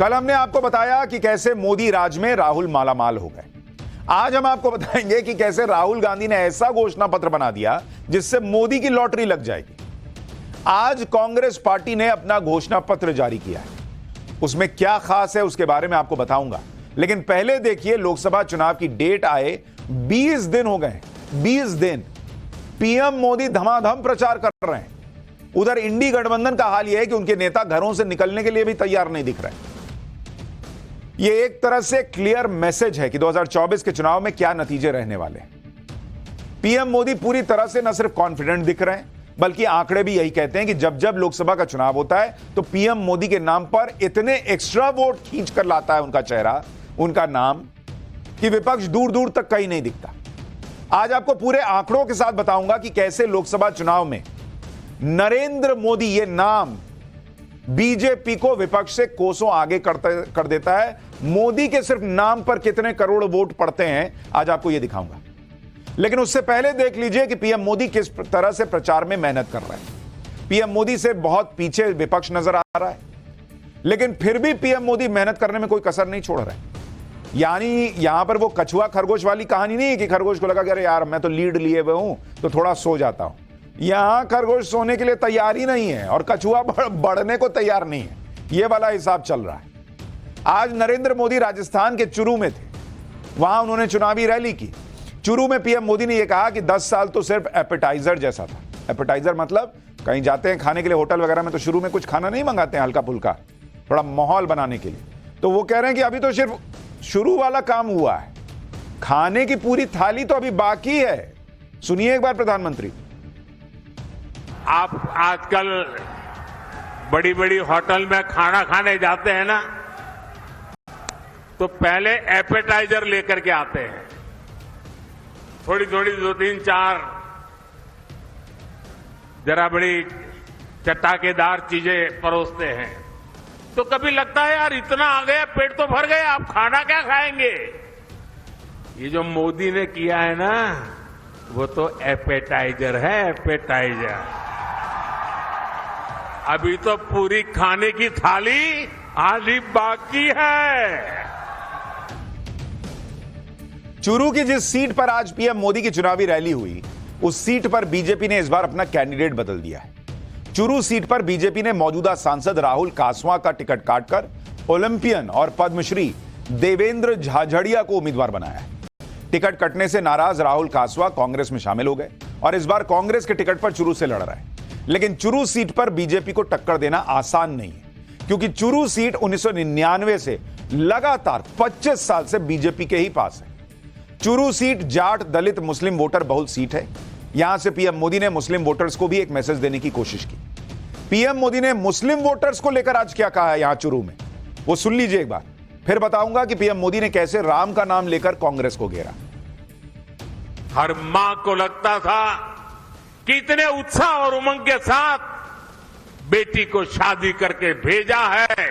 कल हमने आपको बताया कि कैसे मोदी राज में राहुल मालामाल हो गए। आज हम आपको बताएंगे कि कैसे राहुल गांधी ने ऐसा घोषणा पत्र बना दिया जिससे मोदी की लॉटरी लग जाएगी। आज कांग्रेस पार्टी ने अपना घोषणा पत्र जारी किया है, उसमें क्या खास है उसके बारे में आपको बताऊंगा। लेकिन पहले देखिए, लोकसभा चुनाव की डेट आए 20 दिन हो गए। 20 दिन पीएम मोदी धमाधम प्रचार कर रहे हैं। उधर इंडी गठबंधन का हाल यह है कि उनके नेता घरों से निकलने के लिए भी तैयार नहीं दिख रहे। यह एक तरह से क्लियर मैसेज है कि 2024 के चुनाव में क्या नतीजे रहने वाले हैं। पीएम मोदी पूरी तरह से न सिर्फ कॉन्फिडेंट दिख रहे हैं, बल्कि आंकड़े भी यही कहते हैं कि जब जब लोकसभा का चुनाव होता है तो पीएम मोदी के नाम पर इतने एक्स्ट्रा वोट खींच कर लाता है उनका चेहरा, उनका नाम, कि विपक्ष दूर दूर तक कहीं नहीं दिखता। आज आपको पूरे आंकड़ों के साथ बताऊंगा कि कैसे लोकसभा चुनाव में नरेंद्र मोदी ये नाम बीजेपी को विपक्ष से कोसों आगे कर देता है। मोदी के सिर्फ नाम पर कितने करोड़ वोट पड़ते हैं, आज आपको यह दिखाऊंगा। लेकिन उससे पहले देख लीजिए कि पीएम मोदी किस तरह से प्रचार में मेहनत कर रहे हैं। पीएम मोदी से बहुत पीछे विपक्ष नजर आ रहा है, लेकिन फिर भी पीएम मोदी मेहनत करने में कोई कसर नहीं छोड़ रहे। यानी यहां पर वो कछुआ खरगोश वाली कहानी नहीं है कि खरगोश को लगा कि अरे यार मैं तो लीड लिए हुए हूं तो थोड़ा सो जाता हूं। यहां खरगोश सोने के लिए तैयार ही नहीं है और कछुआ बढ़ने को तैयार नहीं है। यह वाला हिसाब चल रहा है। आज नरेंद्र मोदी राजस्थान के चुरू में थे, वहां उन्होंने चुनावी रैली की। चुरू में पीएम मोदी ने यह कहा कि 10 साल तो सिर्फ एपेटाइजर जैसा था। एपेटाइजर मतलब कहीं जाते हैं खाने के लिए होटल वगैरह में तो शुरू में कुछ खाना नहीं मंगाते हैं, हल्का फुल्का, थोड़ा माहौल बनाने के लिए। तो वो कह रहे हैं कि अभी तो सिर्फ शुरू वाला काम हुआ है, खाने की पूरी थाली तो अभी बाकी है। सुनिए एक बार प्रधानमंत्री। आप आजकल बड़ी बड़ी होटल में खाना खाने जाते हैं ना, तो पहले एपेटाइजर लेकर के आते हैं, थोड़ी थोड़ी 2, 3, 4 जरा बड़ी चटाकेदार चीजें परोसते हैं। तो कभी लगता है यार इतना आ गया, पेट तो भर गया, आप खाना क्या खाएंगे। ये जो मोदी ने किया है ना, वो तो एपेटाइजर है, एपेटाइजर। अभी तो पूरी खाने की थाली आधी बाकी है। चुरू की जिस सीट पर आज पीएम मोदी की चुनावी रैली हुई, उस सीट पर बीजेपी ने इस बार अपना कैंडिडेट बदल दिया है। चुरू सीट पर बीजेपी ने मौजूदा सांसद राहुल कासवा का टिकट काटकर ओलंपियन और पद्मश्री देवेंद्र झाझड़िया को उम्मीदवार बनाया है। टिकट कटने से नाराज राहुल कासवा कांग्रेस में शामिल हो गए और इस बार कांग्रेस के टिकट पर चुरू से लड़ रहे हैं। लेकिन चुरू सीट पर बीजेपी को टक्कर देना आसान नहीं है, क्योंकि चुरू सीट 1999 से लगातार 25 साल से बीजेपी के ही पास है। चुरू सीट जाट, दलित, मुस्लिम वोटर बहुल सीट है। यहां से पीएम मोदी ने मुस्लिम वोटर्स को भी एक मैसेज देने की कोशिश की। पीएम मोदी ने मुस्लिम वोटर्स को लेकर आज क्या कहा है यहां चुरू में, वो सुन लीजिए एक बार। फिर बताऊंगा कि पीएम मोदी ने कैसे राम का नाम लेकर कांग्रेस को घेरा। हर मां को लगता था कि इतने उत्साह और उमंग के साथ बेटी को शादी करके भेजा है,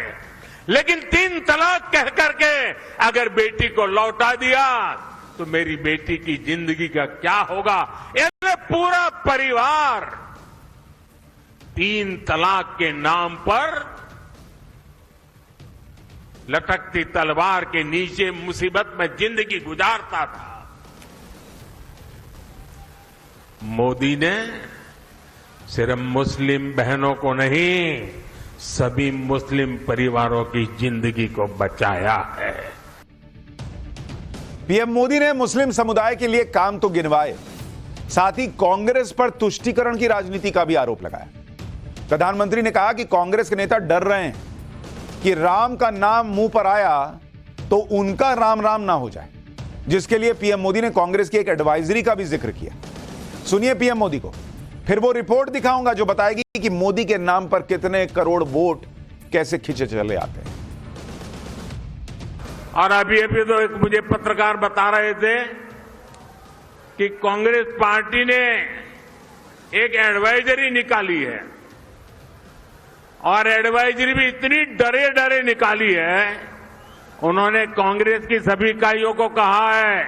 लेकिन 3 तलाक कह करके अगर बेटी को लौटा दिया तो मेरी बेटी की जिंदगी का क्या होगा। ये पूरा परिवार 3 तलाक के नाम पर लटकती तलवार के नीचे मुसीबत में जिंदगी गुजारता था। मोदी ने सिर्फ मुस्लिम बहनों को नहीं, सभी मुस्लिम परिवारों की जिंदगी को बचाया है। पीएम मोदी ने मुस्लिम समुदाय के लिए काम तो गिनवाए, साथ ही कांग्रेस पर तुष्टीकरण की राजनीति का भी आरोप लगाया। प्रधानमंत्री ने कहा कि कांग्रेस के नेता डर रहे हैं कि राम का नाम मुंह पर आया तो उनका राम राम ना हो जाए, जिसके लिए पीएम मोदी ने कांग्रेस की एक एडवाइजरी का भी जिक्र किया। सुनिए पीएम मोदी को, फिर वो रिपोर्ट दिखाऊंगा जो बताएगी कि मोदी के नाम पर कितने करोड़ वोट कैसे खींचे चले आते हैं। और अभी तो एक मुझे पत्रकार बता रहे थे कि कांग्रेस पार्टी ने एक एडवाइजरी निकाली है, और एडवाइजरी भी इतनी डरे डरे निकाली है। उन्होंने कांग्रेस की सभी इकाइयों को कहा है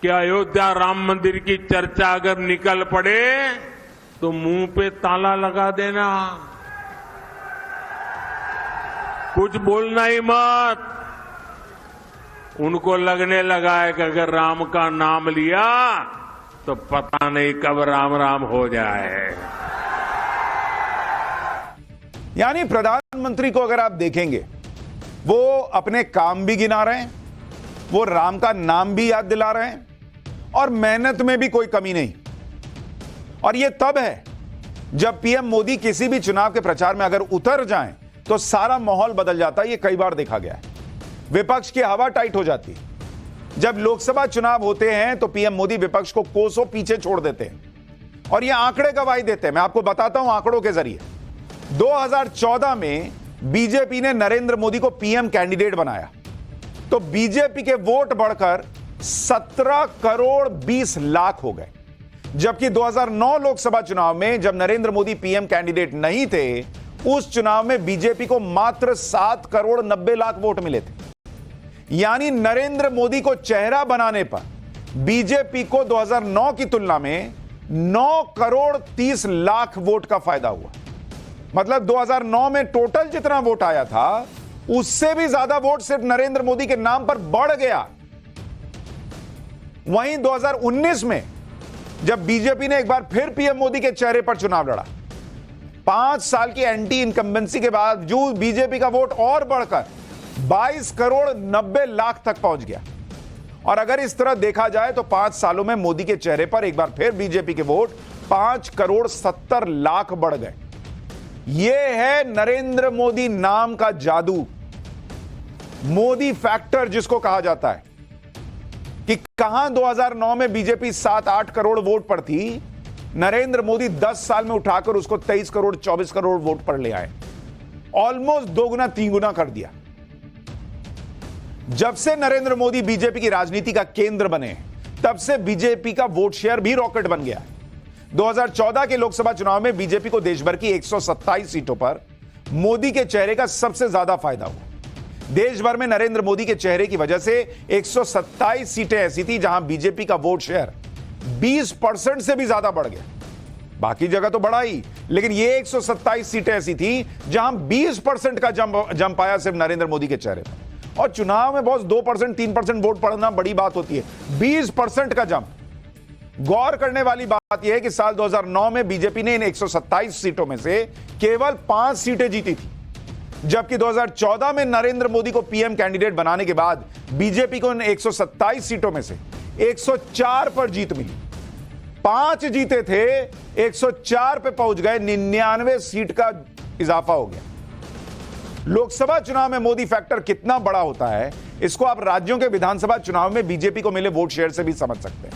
कि अयोध्या राम मंदिर की चर्चा अगर निकल पड़े तो मुंह पे ताला लगा देना। कुछ बोलना ही मत। उनको लगने लगा है कि अगर राम का नाम लिया तो पता नहीं कब राम राम हो जाए। यानी प्रधानमंत्री को अगर आप देखेंगे, वो अपने काम भी गिना रहे हैं, वो राम का नाम भी याद दिला रहे हैं, और मेहनत में भी कोई कमी नहीं। और यह तब है जब पीएम मोदी किसी भी चुनाव के प्रचार में अगर उतर जाएं तो सारा माहौल बदल जाता है। यह कई बार देखा गया है, विपक्ष की हवा टाइट हो जाती है। जब लोकसभा चुनाव होते हैं तो पीएम मोदी विपक्ष को कोसों पीछे छोड़ देते हैं, और यह आंकड़े गवाही देते हैं। मैं आपको बताता हूं आंकड़ों के जरिए। 2014 में बीजेपी ने नरेंद्र मोदी को पीएम कैंडिडेट बनाया तो बीजेपी के वोट बढ़कर 17 करोड़ 20 लाख हो गए, जबकि 2009 लोकसभा चुनाव में जब नरेंद्र मोदी पीएम कैंडिडेट नहीं थे, उस चुनाव में बीजेपी को मात्र 7 करोड़ 90 लाख वोट मिले थे। यानी नरेंद्र मोदी को चेहरा बनाने पर बीजेपी को 2009 की तुलना में 9 करोड़ 30 लाख वोट का फायदा हुआ। मतलब 2009 में टोटल जितना वोट आया था उससे भी ज्यादा वोट सिर्फ नरेंद्र मोदी के नाम पर बढ़ गया। वहीं 2019 में जब बीजेपी ने एक बार फिर पीएम मोदी के चेहरे पर चुनाव लड़ा, 5 साल की एंटी इनकम्बेंसी के बावजूद बीजेपी का वोट और बढ़कर 22 करोड़ 90 लाख तक पहुंच गया। और अगर इस तरह देखा जाए तो 5 सालों में मोदी के चेहरे पर एक बार फिर बीजेपी के वोट 5 करोड़ 70 लाख बढ़ गए। यह है नरेंद्र मोदी नाम का जादू, मोदी फैक्टर जिसको कहा जाता है। कि कहां 2009 में बीजेपी 7-8 करोड़ वोट पर थी, नरेंद्र मोदी 10 साल में उठाकर उसको 23 करोड़ 24 करोड़ वोट पर ले आए। ऑलमोस्ट 2 गुना 3 गुना कर दिया। जब से नरेंद्र मोदी बीजेपी की राजनीति का केंद्र बने, तब से बीजेपी का वोट शेयर भी रॉकेट बन गया। 2014 के लोकसभा चुनाव में बीजेपी को देश भर की 127 सीटों पर मोदी के चेहरे का सबसे ज्यादा फायदा हुआ। देश भर में नरेंद्र मोदी के चेहरे की वजह से 127 सीटें ऐसी थी जहां बीजेपी का वोट शेयर 20% से भी ज्यादा बढ़ गया। बाकी जगह तो बढ़ा ही, लेकिन ये 127 सीटें ऐसी थी जहां 20% का जंप आया सिर्फ नरेंद्र मोदी के चेहरे पर। और चुनाव में बहुत 2% 3% वोट पड़ना बड़ी बात होती है, 20% का जंप। गौर करने वाली बात यह है कि साल 2009 में बीजेपी ने इन 127 सीटों में से केवल 5 सीटें जीती थी, जबकि 2014 में नरेंद्र मोदी को पीएम कैंडिडेट बनाने के बाद बीजेपी को इन 127 सीटों में से 104 पर जीत मिली। 5 जीते थे, 104 पे पहुंच गए, 99 सीट का इजाफा हो गया। लोकसभा चुनाव में मोदी फैक्टर कितना बड़ा होता है, इसको आप राज्यों के विधानसभा चुनाव में बीजेपी को मिले वोट शेयर से भी समझ सकते हैं।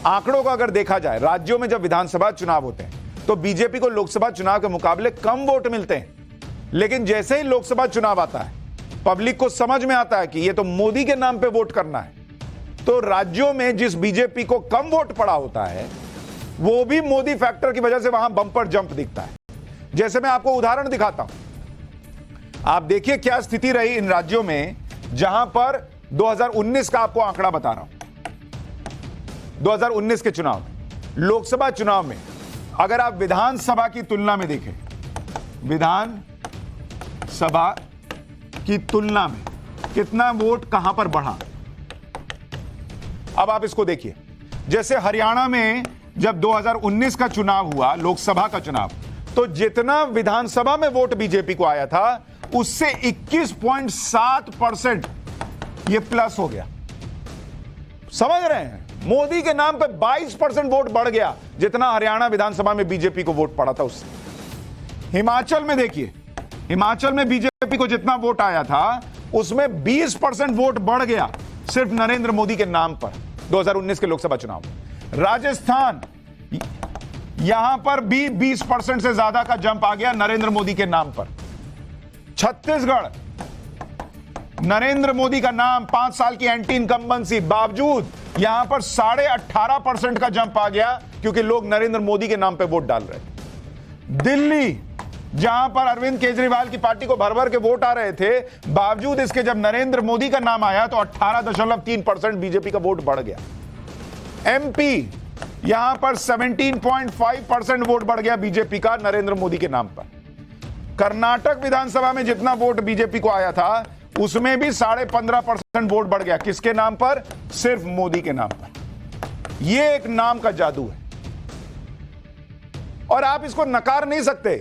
आंकड़ों को अगर देखा जाए, राज्यों में जब विधानसभा चुनाव होते हैं तो बीजेपी को लोकसभा चुनाव के मुकाबले कम वोट मिलते हैं, लेकिन जैसे ही लोकसभा चुनाव आता है, पब्लिक को समझ में आता है कि यह तो मोदी के नाम पे वोट करना है, तो राज्यों में जिस बीजेपी को कम वोट पड़ा होता है, वो भी मोदी फैक्टर की वजह से वहां बम्पर जंप दिखता है। जैसे मैं आपको उदाहरण दिखाता हूं, आप देखिए क्या स्थिति रही इन राज्यों में जहां पर 2019 का आपको आंकड़ा बता रहा हूं। 2019 के चुनाव में, लोकसभा चुनाव में अगर आप विधानसभा की तुलना में देखें, विधानसभा की तुलना में कितना वोट कहां पर बढ़ा, अब आप इसको देखिए। जैसे हरियाणा में जब 2019 का चुनाव हुआ, लोकसभा का चुनाव, तो जितना विधानसभा में वोट बीजेपी को आया था उससे 21.7% ये प्लस हो गया। समझ रहे हैं, मोदी के नाम पे 22% वोट बढ़ गया, जितना हरियाणा विधानसभा में बीजेपी को वोट पड़ा था उससे। हिमाचल में देखिए, हिमाचल में बीजेपी को जितना वोट आया था उसमें 20% वोट बढ़ गया सिर्फ नरेंद्र मोदी के नाम पर 2019 के लोकसभा चुनाव में। राजस्थान, यहां पर भी 20% से ज्यादा का जंप आ गया नरेंद्र मोदी के नाम पर। छत्तीसगढ़, नरेंद्र मोदी का नाम, 5 साल की एंटी इनकम्बेंसी बावजूद यहां पर 18.5% का जंप आ गया, क्योंकि लोग नरेंद्र मोदी के नाम पे वोट डाल रहे थे। दिल्ली, जहां पर अरविंद केजरीवाल की पार्टी को भर भर के वोट आ रहे थे, बावजूद इसके जब नरेंद्र मोदी का नाम आया तो 18.3% बीजेपी का वोट बढ़ गया। एमपी, यहां पर 17.5% वोट बढ़ गया बीजेपी का नरेंद्र मोदी के नाम पर। कर्नाटक विधानसभा में जितना वोट बीजेपी को आया था उसमें भी 15.5% वोट बढ़ गया। किसके नाम पर? सिर्फ मोदी के नाम पर। यह एक नाम का जादू है और आप इसको नकार नहीं सकते।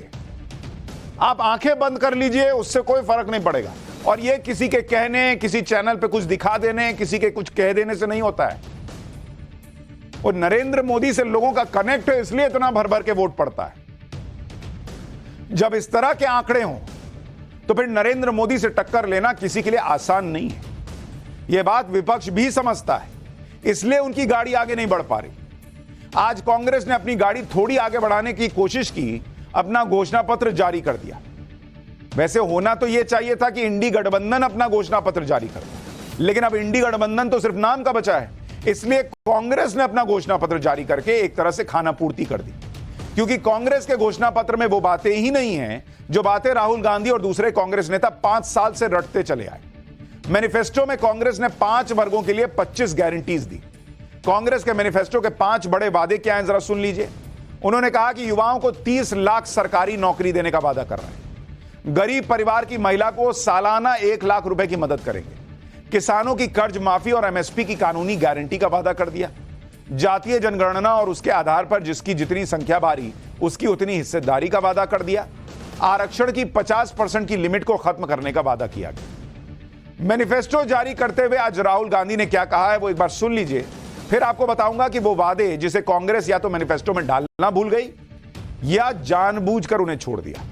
आप आंखें बंद कर लीजिए, उससे कोई फर्क नहीं पड़ेगा। और यह किसी के कहने, किसी चैनल पे कुछ दिखा देने, किसी के कुछ कह देने से नहीं होता है। और नरेंद्र मोदी से लोगों का कनेक्ट है, इसलिए इतना भर भर के वोट पड़ता है। जब इस तरह के आंकड़े हों तो फिर नरेंद्र मोदी से टक्कर लेना किसी के लिए आसान नहीं है। यह बात विपक्ष भी समझता है, इसलिए उनकी गाड़ी आगे नहीं बढ़ पा रही। आज कांग्रेस ने अपनी गाड़ी थोड़ी आगे बढ़ाने की कोशिश की, अपना घोषणा पत्र जारी कर दिया। वैसे होना तो यह चाहिए था कि इंडी गठबंधन अपना घोषणा पत्र जारी कर दे, लेकिन अब इंडी गठबंधन तो सिर्फ नाम का बचा है। इसलिए कांग्रेस ने अपना घोषणा पत्र जारी करके एक तरह से खाना पूर्ति कर दी, क्योंकि कांग्रेस के घोषणा पत्र में वो बातें ही नहीं हैं जो बातें राहुल गांधी और दूसरे कांग्रेस नेता 5 साल से रटते चले आए। मैनिफेस्टो में कांग्रेस ने 5 वर्गों के लिए 25 गारंटीज दी। कांग्रेस के मैनिफेस्टो के 5 बड़े वादे क्या हैं, जरा सुन लीजिए। उन्होंने कहा कि युवाओं को 30 लाख सरकारी नौकरी देने का वादा कर रहे हैं। गरीब परिवार की महिला को सालाना 1 लाख रुपए की मदद करेंगे। किसानों की कर्ज माफी और एमएसपी की कानूनी गारंटी का वादा कर दिया। जातीय जनगणना और उसके आधार पर जिसकी जितनी संख्या बारी उसकी उतनी हिस्सेदारी का वादा कर दिया। आरक्षण की 50% की लिमिट को खत्म करने का वादा किया गया। मैनिफेस्टो जारी करते हुए आज राहुल गांधी ने क्या कहा है वो एक बार सुन लीजिए, फिर आपको बताऊंगा कि वो वादे जिसे कांग्रेस या तो मैनिफेस्टो में डालना भूल गई या जानबूझकर उन्हें छोड़ दिया।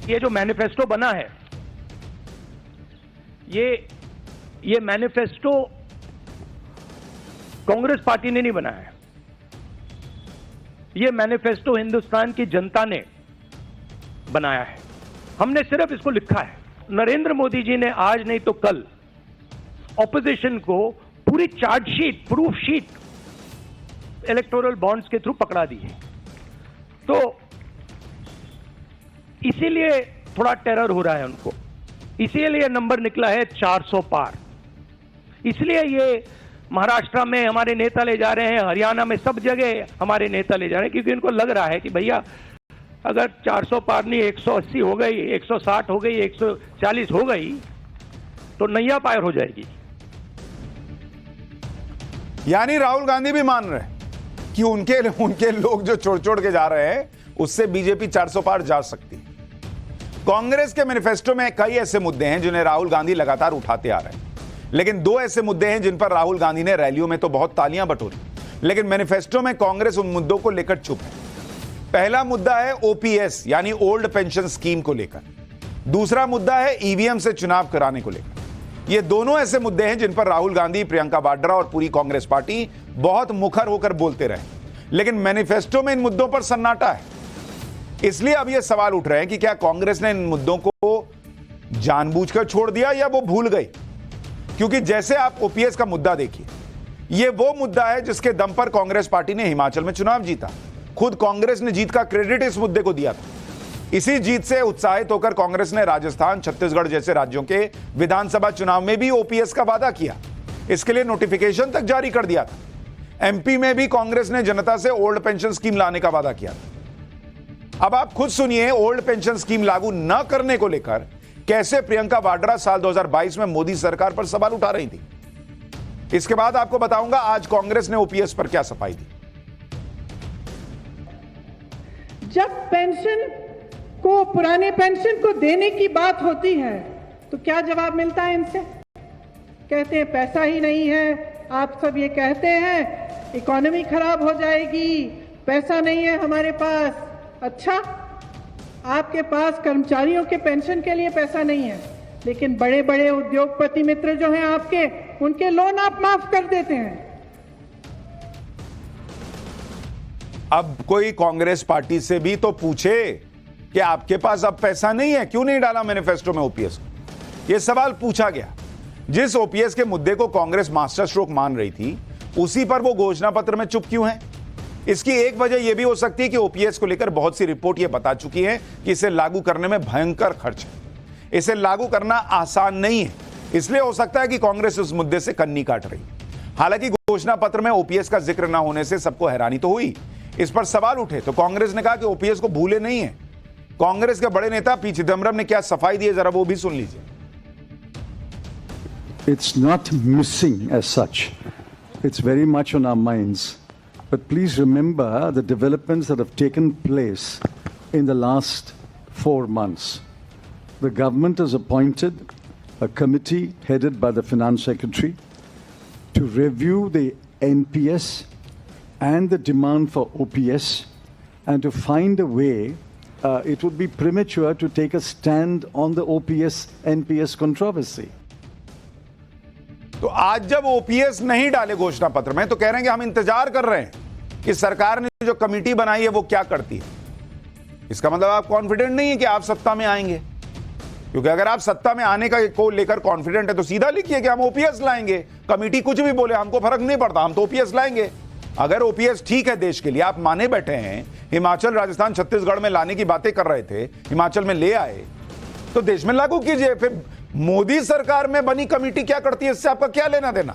ये जो मैनिफेस्टो बना है, ये मैनिफेस्टो कांग्रेस पार्टी ने नहीं बनाया है। ये मैनिफेस्टो हिंदुस्तान की जनता ने बनाया है। हमने सिर्फ इसको लिखा है। नरेंद्र मोदी जी ने आज नहीं तो कल ऑपोजिशन को पूरी chargesheet, proof sheet electoral bonds के थ्रू पकड़ा दी है। तो इसीलिए थोड़ा टेरर हो रहा है उनको, इसीलिए नंबर निकला है 400 पार। इसलिए ये महाराष्ट्र में हमारे नेता ले जा रहे हैं, हरियाणा में सब जगह हमारे नेता ले जा रहे हैं, क्योंकि इनको लग रहा है कि भैया अगर 400 पार नहीं 180 हो गई, 160 हो गई, 140 हो गई तो नैया पार हो जाएगी। यानी राहुल गांधी भी मान रहे हैं कि उनके लोग जो छोड़ के जा रहे हैं उससे बीजेपी 400 पार जा सकती है। कांग्रेस के मैनिफेस्टो में कई ऐसे मुद्दे हैं जिन्हें राहुल गांधी लगातार उठाते आ रहे हैं, लेकिन 2 ऐसे मुद्दे हैं जिन पर राहुल गांधी ने रैलियों में तो बहुत तालियां बटोरी, लेकिन मैनिफेस्टो में कांग्रेस उन मुद्दों को लेकर चुप है। पहला मुद्दा है ओपीएस यानी ओल्ड पेंशन स्कीम को लेकर। दूसरा मुद्दा है ईवीएम से चुनाव कराने को लेकर। ये दोनों ऐसे मुद्दे हैं जिन पर राहुल गांधी, प्रियंका वाड्रा और पूरी कांग्रेस पार्टी बहुत मुखर होकर बोलते रहे, लेकिन मैनिफेस्टो में इन मुद्दों पर सन्नाटा है। इसलिए अब यह सवाल उठ रहे हैं कि क्या कांग्रेस ने इन मुद्दों को जानबूझकर छोड़ दिया या वो भूल गई। क्योंकि जैसे आप ओपीएस का मुद्दा देखिए, यह वो मुद्दा है जिसके दम पर कांग्रेस पार्टी ने हिमाचल में चुनाव जीता। खुद कांग्रेस ने जीत का क्रेडिट इस मुद्दे को दिया था। इसी जीत से उत्साहित होकर कांग्रेस ने राजस्थान, छत्तीसगढ़ जैसे राज्यों के विधानसभा चुनाव में भी ओपीएस का वादा किया। इसके लिए नोटिफिकेशन तक जारी कर दिया था। एमपी में भी कांग्रेस ने जनता से ओल्ड पेंशन स्कीम लाने का वादा किया था। अब आप खुद सुनिए, ओल्ड पेंशन स्कीम लागू न करने को लेकर कैसे प्रियंका वाड्रा साल 2022 में मोदी सरकार पर सवाल उठा रही थी। इसके बाद आपको बताऊंगा आज कांग्रेस ने ओपीएस पर क्या सफाई दी। जब पेंशन को, पुराने पेंशन को देने की बात होती है तो क्या जवाब मिलता है इनसे? कहते हैं पैसा ही नहीं है। आप सब ये कहते हैं इकोनॉमी खराब हो जाएगी, पैसा नहीं है हमारे पास। अच्छा, आपके पास कर्मचारियों के पेंशन के लिए पैसा नहीं है, लेकिन बड़े बड़े उद्योगपति मित्र जो हैं आपके, उनके लोन आप माफ कर देते हैं। अब कोई कांग्रेस पार्टी से भी तो पूछे कि आपके पास अब पैसा नहीं है, क्यों नहीं डाला मैनिफेस्टो में ओपीएस को। यह सवाल पूछा गया। जिस ओपीएस के मुद्दे को कांग्रेस मास्टर स्ट्रोक मान रही थी, उसी पर वो घोषणा पत्र में चुप क्यों है। इसकी एक वजह यह भी हो सकती है कि ओपीएस को लेकर बहुत सी रिपोर्ट यह बता चुकी है कि इसे लागू करने में भयंकर खर्च है। इसे लागू करना आसान नहीं है, इसलिए हो सकता है कि कांग्रेस इस मुद्दे से कन्नी काट रही। हालांकि घोषणा पत्र में ओपीएस का जिक्र न होने से सबको हैरानी तो हुई। इस पर सवाल उठे तो कांग्रेस ने कहा कि ओपीएस को भूले नहीं है, कांग्रेस के बड़े नेता पी चिदम्बरम ने क्या सफाई दी है, जरा वो भी सुन लीजिए। It's not missing as such. It's very much on our minds. But please remember the developments that have taken place in the last 4 months. The government has appointed a committee headed by the Finance Secretary to review the NPS and the demand for OPS and to find a way. It would be premature to take a stand on the OPS-NPS controversy. तो आज जब OPS नहीं डाले घोषणा पत्र में तो कह रहे हैं कि हम इंतजार कर रहे हैं कि सरकार ने जो कमेटी बनाई है वो क्या करती है। इसका मतलब आप कॉन्फिडेंट नहीं है कि आप सत्ता में आएंगे, क्योंकि अगर आप सत्ता में आने का को लेकर कॉन्फिडेंट है तो सीधा लिखिए कि हम ओपीएस लाएंगे, कमेटी कुछ भी बोले हमको फर्क नहीं पड़ता, हम तो ओपीएस लाएंगे। अगर ओपीएस ठीक है देश के लिए, आप माने बैठे हैं, हिमाचल, राजस्थान, छत्तीसगढ़ में लाने की बातें कर रहे थे, हिमाचल में ले आए, तो देश में लागू कीजिए। फिर मोदी सरकार में बनी कमेटी क्या करती है, इससे आपका क्या लेना देना।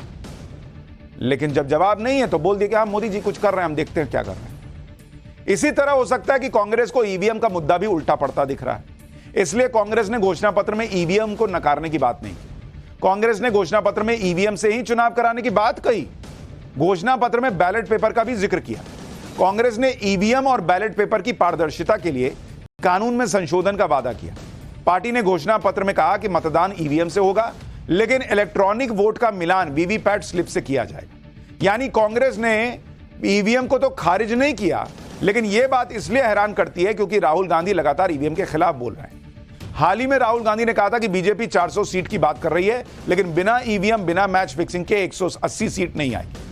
लेकिन जब जवाब नहीं है तो बोल दिया कि हाँ मोदी जी कुछ कर रहे हैं, हम देखते हैं क्या कर रहे हैं। इसी तरह हो सकता है कि कांग्रेस को ईवीएम का मुद्दा भी उल्टा पड़ता दिख रहा है, इसलिए कांग्रेस ने घोषणा पत्र में ईवीएम को नकारने की बात नहीं की। कांग्रेस ने घोषणा पत्र में ईवीएम से ही चुनाव कराने की बात कही, घोषणा पत्र में बैलेट पेपर का भी जिक्र किया। कांग्रेस ने ईवीएम और बैलेट पेपर की पारदर्शिता के लिए कानून में संशोधन का वादा किया। पार्टी ने घोषणा पत्र में कहा कि मतदान ईवीएम से होगा, लेकिन इलेक्ट्रॉनिक वोट का मिलान वीवीपैट स्लिप से किया जाएगा। यानी कांग्रेस ने ईवीएम को तो खारिज नहीं किया, लेकिन यह बात इसलिए हैरान करती है क्योंकि राहुल गांधी लगातार ईवीएम के खिलाफ बोल रहे हैं। हाल ही में राहुल गांधी ने कहा था कि बीजेपी 400 सीट की बात कर रही है, लेकिन बिना ईवीएम, बिना मैच फिक्सिंग के 180 सीट नहीं आएगी।